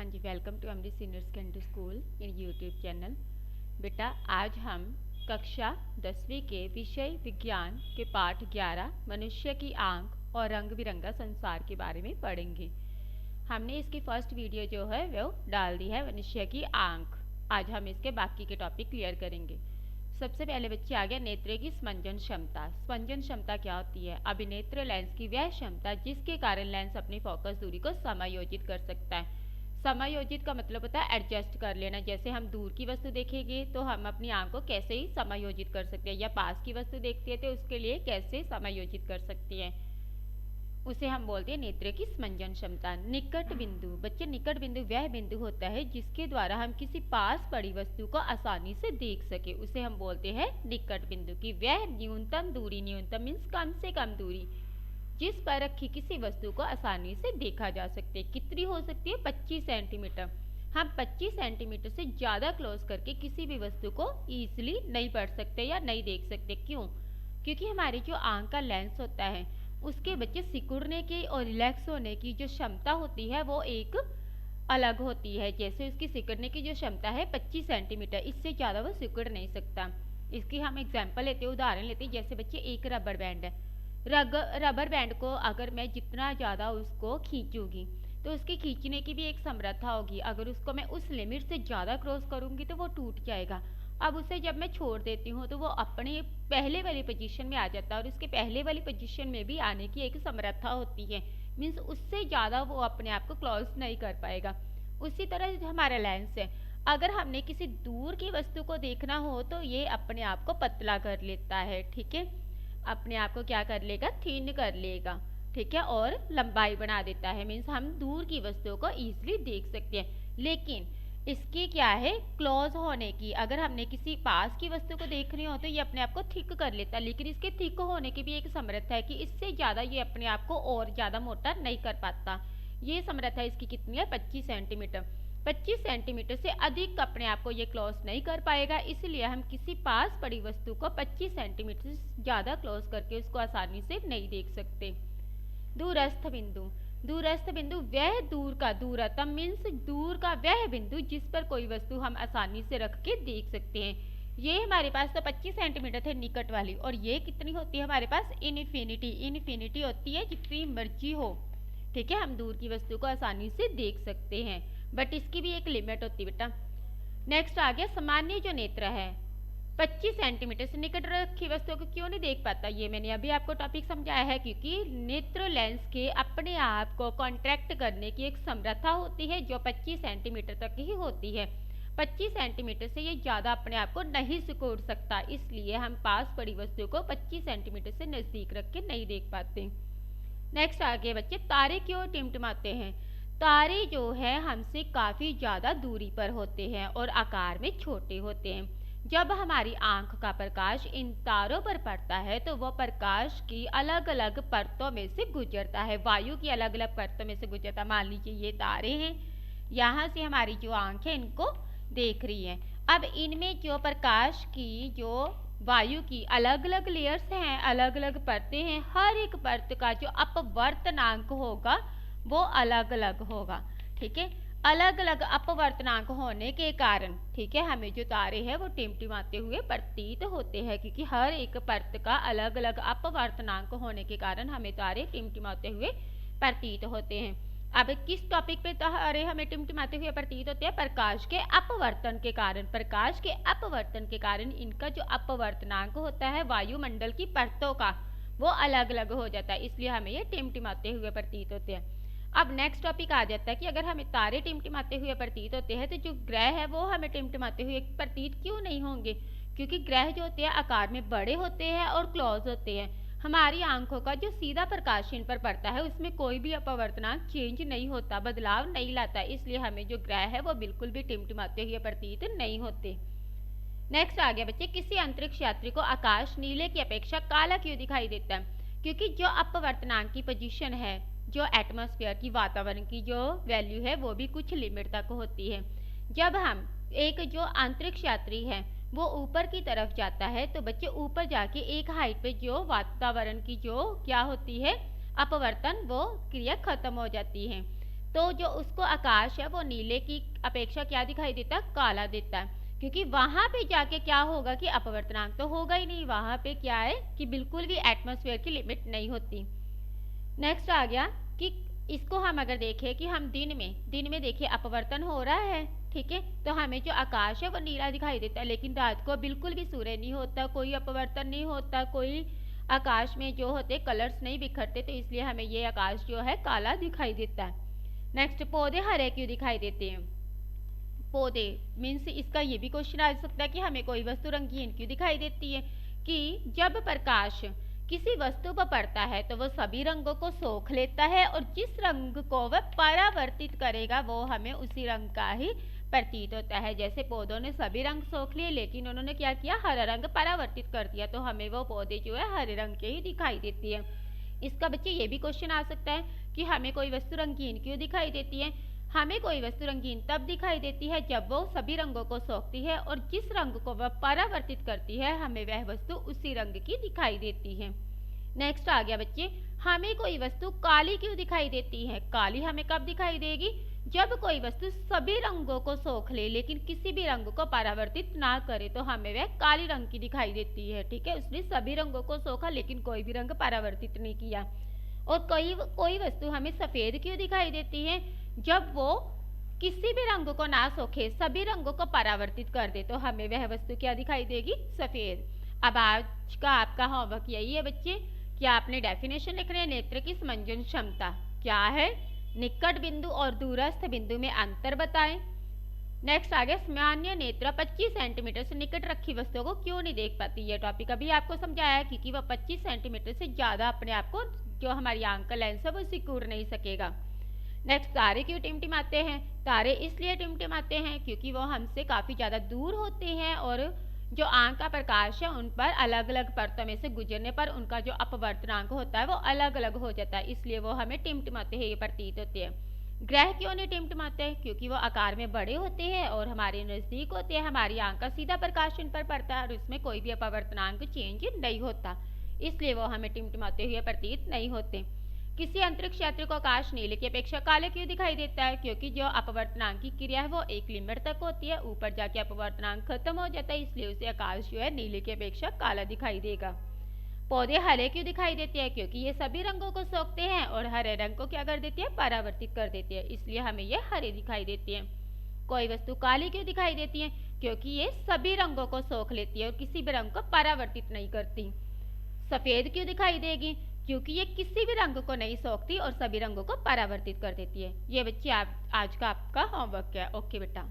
हाँ जी, welcome to MD senior secondary school in YouTube channel. बेटा, आज हम कक्षा 10वीं के विषय विज्ञान के पाठ 11 मनुष्य की आंख और रंग बिरंगा संसार के बारे में पढ़ेंगे। हमने इसकी फर्स्ट वीडियो जो है वो डाल दी है, मनुष्य की आंख। आज हम इसके बाकी के टॉपिक क्लियर करेंगे। सबसे पहले बच्चे आ गया नेत्र की स्पंजन क्षमता। स्पंजन क्षमता क्या होती है? अभिनेत्र लेंस की वह क्षमता जिसके कारण लेंस अपनी फोकस दूरी को समायोजित कर सकता है। समायोजित का मतलब होता है एडजस्ट कर लेना। जैसे हम दूर की वस्तु देखेंगे तो हम अपनी आंख को कैसे ही समायोजित कर सकते हैं, या पास की वस्तु देखते हैं तो उसके लिए कैसे समायोजित कर सकते हैं, उसे हम बोलते हैं नेत्र की स्पंजन क्षमता। निकट बिंदु। बच्चे, निकट बिंदु वह बिंदु होता है जिसके द्वारा हम किसी पास पड़ी वस्तु को आसानी से देख सके, उसे हम बोलते हैं निकट बिंदु। की वह न्यूनतम दूरी, न्यूनतम मीन्स कम से कम दूरी, जिस पर रखी किसी वस्तु को आसानी से देखा जा सकते है। कितनी हो सकती है? 25 सेंटीमीटर। हम 25 सेंटीमीटर से ज़्यादा क्लोज करके किसी भी वस्तु को ईजिली नहीं पढ़ सकते या नहीं देख सकते। क्यों? क्योंकि हमारी जो आंख का लेंस होता है उसके बच्चे सिकुड़ने की और रिलैक्स होने की जो क्षमता होती है वो एक अलग होती है। जैसे उसकी सिकुड़ने की जो क्षमता है 25 सेंटीमीटर, इससे ज़्यादा वो सिकुड़ नहीं सकता। इसकी हम एग्जाम्पल लेते हैं, उदाहरण लेते हैं। जैसे बच्चे, एक रबर बैंड है। रबर बैंड को अगर मैं जितना ज़्यादा उसको खींचूंगी तो उसकी खींचने की भी एक समर्था होगी। अगर उसको मैं उस लिमिट से ज़्यादा क्रॉस करूंगी तो वो टूट जाएगा। अब उसे जब मैं छोड़ देती हूँ तो वो अपने पहले वाली पोजीशन में आ जाता है, और उसके पहले वाली पोजीशन में भी आने की एक समर्था होती है। मीन्स उससे ज़्यादा वो अपने आप को क्लोज नहीं कर पाएगा। उसी तरह हमारा लेंस है, अगर हमने किसी दूर की वस्तु को देखना हो तो ये अपने आप को पतला कर लेता है, ठीक है, अपने आप को क्या कर लेगा? थिन कर लेगा, ठीक है, और लंबाई बना देता है। मीन्स हम दूर की वस्तुओं को ईजिली देख सकते हैं। लेकिन इसकी क्या है? क्लोज होने की। अगर हमने किसी पास की वस्तु को देखनी हो तो ये अपने आप को थिक कर लेता है, लेकिन इसके थिक होने की भी एक समर्था है कि इससे ज़्यादा ये अपने आप को और ज़्यादा मोटा नहीं कर पाता। ये समर्था इसकी कितनी है? 25 सेंटीमीटर। 25 सेंटीमीटर से अधिक अपने आप को ये क्लोज नहीं कर पाएगा, इसलिए हम किसी पास पड़ी वस्तु को 25 सेंटीमीटर से ज़्यादा क्लोज करके उसको आसानी से नहीं देख सकते। दूरस्थ बिंदु। दूरस्थ बिंदु वह दूर का, दूरतम मीन्स दूर का वह बिंदु जिस पर कोई वस्तु हम आसानी से रख के देख सकते हैं। ये हमारे पास तो 25 सेंटीमीटर थे निकट वाली, और ये कितनी होती है हमारे पास? इनफिनिटी। इनफिनिटी होती है जितनी मर्जी हो, ठीक है, हम दूर की वस्तु को आसानी से देख सकते हैं, बट इसकी भी एक लिमिट होती है बेटा। नेक्स्ट आ गया सामान्य जो नेत्र है। 25 सेंटीमीटर से निकट रखी वस्तुओं को क्यों नहीं देख पाता? ये मैंने अभी आपको टॉपिक समझाया है, क्योंकि नेत्र लेंस के अपने आप को कॉन्ट्रैक्ट करने की एक समर्था होती है जो 25 सेंटीमीटर तक ही होती है। 25 सेंटीमीटर से ये ज़्यादा अपने आप को नहीं सिकुड़ सकता, इसलिए हम पास पड़ी वस्तु को 25 सेंटीमीटर से नज़दीक रख के नहीं देख पाते। नेक्स्ट आगे बच्चे, तारे क्यों टिमटिमाते हैं? तारे जो है हमसे काफ़ी ज़्यादा दूरी पर होते हैं और आकार में छोटे होते हैं। जब हमारी आंख का प्रकाश इन तारों पर पड़ता है तो वह प्रकाश की अलग अलग परतों में से गुजरता है, वायु की अलग अलग परतों में से गुजरता। मान लीजिए ये तारे हैं, यहाँ से हमारी जो आंख है इनको देख रही है। अब इनमें जो प्रकाश की जो वायु की अलग अलग लेयर्स हैं, अलग अलग परतें हैं, हर एक परत का जो अपवर्तनांक होगा वो अलग अलग होगा, ठीक है। अलग अलग अपवर्तनांक होने के कारण, ठीक है, हमें जो तारे हैं वो टिमटिमाते हुए प्रतीत होते हैं, क्योंकि हर एक परत का अलग अलग अपवर्तनांक होने के कारण हमें तारे टिमटिमाते हुए प्रतीत होते हैं। अब किस टॉपिक पे तारे हमें टिमटिमाते हुए प्रतीत होते हैं? प्रकाश के अपवर्तन के कारण। प्रकाश के अपवर्तन के कारण इनका जो अपवर्तनांक होता है वायुमंडल की परतों का, वो अलग अलग हो जाता है, इसलिए हमें ये टिमटिमाते हुए प्रतीत होते हैं। अब नेक्स्ट टॉपिक आ जाता है कि अगर हमें तारे टिमटिमाते हुए प्रतीत होते हैं तो जो ग्रह है वो हमें टिमटिमाते हुए प्रतीत क्यों नहीं होंगे? क्योंकि ग्रह जो होते हैं आकार में बड़े होते हैं और क्लोज होते हैं। हमारी आंखों का जो सीधा प्रकाश इन पर पड़ता है उसमें कोई भी अपवर्तनांक चेंज नहीं होता, बदलाव नहीं लाता, इसलिए हमें जो ग्रह है वो बिल्कुल भी टिमटिमाते हुए प्रतीत नहीं होते। नेक्स्ट आ गया बच्चे, किसी अंतरिक्ष यात्री को आकाश नीले की अपेक्षा काला क्यों दिखाई देता है? क्योंकि जो अपवर्तनांक की पोजीशन है, जो एटमॉस्फेयर की, वातावरण की जो वैल्यू है वो भी कुछ लिमिट तक होती है। जब हम एक जो अंतरिक्ष यात्री है वो ऊपर की तरफ जाता है तो बच्चे ऊपर जाके एक हाइट पे जो वातावरण की जो क्या होती है अपवर्तन, वो क्रिया खत्म हो जाती है। तो जो उसको आकाश है वो नीले की अपेक्षा क्या दिखाई देता है, काला देता है, क्योंकि वहां पे जाके क्या होगा कि अपवर्तनांक तो होगा ही नहीं, वहां पे क्या है कि बिल्कुल भी एटमॉस्फेयर की लिमिट नहीं होती। नेक्स्ट आ गया कि इसको हम अगर देखें कि हम दिन में देखिए अपवर्तन हो रहा है, ठीक है, तो हमें जो आकाश है वो नीला दिखाई देता है, लेकिन रात को बिल्कुल भी सूर्य नहीं होता, कोई अपवर्तन नहीं होता, कोई आकाश में जो होते कलर्स नहीं बिखरते, तो इसलिए हमें ये आकाश जो है काला दिखाई देता है। नेक्स्ट, पौधे हरे क्यों दिखाई देते हैं? पौधे मीन्स इसका ये भी क्वेश्चन आ सकता है कि हमें कोई वस्तु रंगीन क्यों दिखाई देती है, कि जब प्रकाश किसी वस्तु पर पड़ता है तो वह सभी रंगों को सोख लेता है और जिस रंग को वह परावर्तित करेगा वो हमें उसी रंग का ही प्रतीत होता है। जैसे पौधों ने सभी रंग सोख लिए लेकिन उन्होंने क्या किया, हरा रंग परावर्तित कर दिया, तो हमें वो पौधे जो है हरे रंग के ही दिखाई देती है। इसका बच्चे ये भी क्वेश्चन आ सकता है कि हमें कोई वस्तु रंगीन क्यों दिखाई देती है? हमें कोई वस्तु रंगीन तब दिखाई देती है जब वो सभी रंगों को सोखती है और जिस रंग को वह परावर्तित करती है हमें वह वस्तु उसी रंग की दिखाई देती है। नेक्स्ट आ गया बच्चे, हमें कोई वस्तु काली क्यों दिखाई देती है? काली हमें कब दिखाई देगी? जब कोई वस्तु सभी रंगों को सोख ले लेकिन किसी भी रंग को परावर्तित ना करे तो हमें वह काली रंग की दिखाई देती है, ठीक है, उसने सभी रंगों को सोखा लेकिन कोई भी रंग परावर्तित नहीं किया। और कोई वस्तु हमें सफेद क्यों दिखाई देती है? जब वो किसी भी रंग को ना सोखे, सभी रंगों को परावर्तित कर दे तो हमें वह वस्तु क्या दिखाई देगी? सफेद। अब आज का आपका होमवर्क यही है बच्चे कि आपने डेफिनेशन लिखने है। नेत्र की समंजन क्षमता क्या है? निकट बिंदु और दूरस्थ बिंदु में अंतर बताएं। नेक्स्ट आ गया, सामान्य नेत्र 25 सेंटीमीटर से निकट रखी वस्तुओं को क्यों नहीं देख पाती? ये टॉपिक अभी आपको समझाया है क्योंकि वह 25 सेंटीमीटर से ज्यादा अपने आप को जो हमारी आंख का लेंस है वो सिकुड़ नहीं सकेगा। नेक्स्ट, तारे क्यों टिमटिमाते हैं? तारे इसलिए टिमटिमाते हैं क्योंकि वो हमसे काफी ज्यादा दूर होते हैं और जो आंख का प्रकाश है उन पर अलग अलग परतों में से गुजरने पर उनका जो अपवर्तनांक होता है वो अलग अलग हो जाता है, इसलिए वो हमें टिमटिमाते हैं, ये प्रतीत होते हैं। ग्रह क्यों नहीं टिमटिमाते हैं? क्योंकि वो आकार में बड़े होते हैं और हमारे नजदीक होते हैं, हमारी आंख का सीधा प्रकाश उन पर पड़ता है और उसमें कोई भी अपवर्तनांक चेंज नहीं होता, इसलिए वो हमें टिमटिमाते हुए प्रतीत नहीं होते। किसी अंतरिक्ष यात्री को आकाश नीले की अपेक्षा काले क्यों दिखाई देता है? क्योंकि जो अपवर्तनांक की क्रिया है वो एक लिमिट तक होती है, ऊपर जाके अपवर्तनांक खत्म हो जाता है, इसलिए उसे आकाश जो है नीले की अपेक्षा काला दिखाई देगा। पौधे हरे क्यों दिखाई देते हैं? क्योंकि ये सभी रंगों को सोखते हैं और हरे रंग को क्या कर देती है? परावर्तित कर देती है, इसलिए हमें ये हरे दिखाई देती है। कोई वस्तु काली क्यों दिखाई देती है? क्योंकि ये सभी रंगों को सोख लेती है और किसी भी रंग को परावर्तित नहीं करती। सफेद क्यों दिखाई देगी? क्योंकि ये किसी भी रंग को नहीं सोखती और सभी रंगों को परावर्तित कर देती है। ये बच्चे आज का आपका होमवर्क है। ओके बेटा।